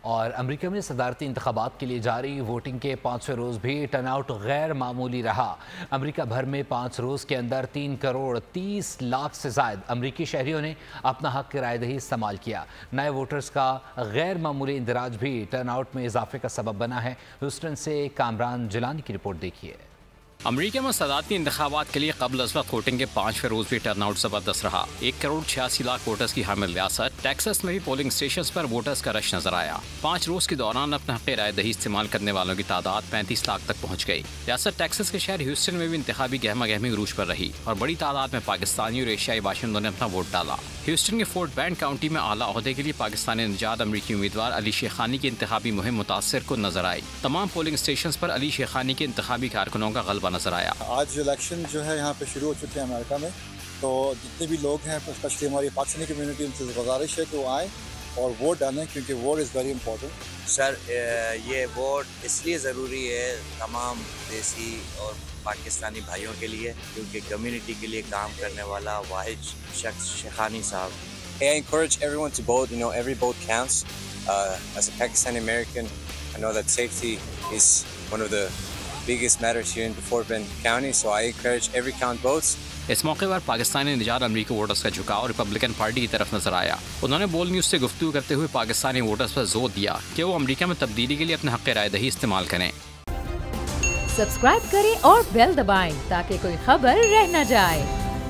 اور امریکہ میں صدارتی انتخابات کے لیے جاری ووٹنگ کے 5ویں روز بھی ٹرن آؤٹ غیر معمولی رہا۔ امریکہ بھر میں 5 روز کے اندر 3 کروڑ 30 لاکھ سے زائد امریکی شہریوں نے اپنا حق رائے دہی استعمال کیا۔ نئے ووٹرز کا غیر معمولی اندراج بھی ٹرن آؤٹ میں اضافے کا سبب بنا ہے۔ ہیوسٹن سے کامران جیلانی کی رپورٹ دیکھیے۔ امریکہ میں صدارتی انتخابات کے لیے قبل از وقت ووٹنگ کے 5ویں روز بھی ٹرن آؤٹ زبردست رہا۔ 1 کروڑ 86 لاکھ ووٹرز کی حامل ریاست ٹیکساس میں بھی پولنگ اسٹیشنز پر ووٹرز کا رش نظر آیا۔ 5 روز کے دوران اپنے حق رائے دہی استعمال کرنے والوں کی تعداد 35 لاکھ تک پہنچ گئی۔ ریاست ٹیکساس کے شہر ہیوسٹن میں بھی انتخابی گہما گہمی عروج پر رہی اور بڑی تعداد میں پاکستانی اور ایشیائی باشندوں نے اپنا ووٹ ڈالا۔ ہیوسٹن کے فورٹ بینڈ کاؤنٹی میں اعلیٰ عہدے کے لیے پاکستانی نژاد امریکی امیدوار علی شیخانی کی انتخابی مہم متاثر کن نظر آئی۔ تمام پولنگ اسٹیشنز پر علی شیخانی کے انتخابی کارکنوں کا غلبہ نظر آیا۔ آج الیکشن جو ہے یہاں پہ شروع ہو چکے ہیں امریکہ میں، تو جتنے بھی لوگ ہیں اسپیشلی ہماری پاکستانی کمیونٹی، ان سے گزارش ہے کہ وہ آئیں اور ووٹ ڈالیں، کیونکہ ووٹ از ویری امپورٹنٹ۔ سر یہ ووٹ اس لیے ضروری ہے تمام دیسی اور پاکستانی بھائیوں کے لیے، کیونکہ کمیونٹی کے لیے کام کرنے والا واحد شخص شیخانی صاحب۔ I encourage everyone to vote. You know, every vote counts. As a Pakistani American, I know that safety is one of the biggest matters here in the Fort Bend County, so I encourage every count votes. اس موقع پر پاکستانی نژاد امریکی voters کا جھکاؤ Republican party کی طرف نظر آیا۔ انہوں نے بول نیوز سے گفتگو کرتے ہوئے پاکستانی ووٹرز پر زور دیا کہ وہ امریکہ میں تبدیلی کے لیے اپنے حق رائے دہی استعمال کریں۔ سبسکرائب کریں اور بیل دبائیں تاکہ کوئی خبر رہ نہ جائے۔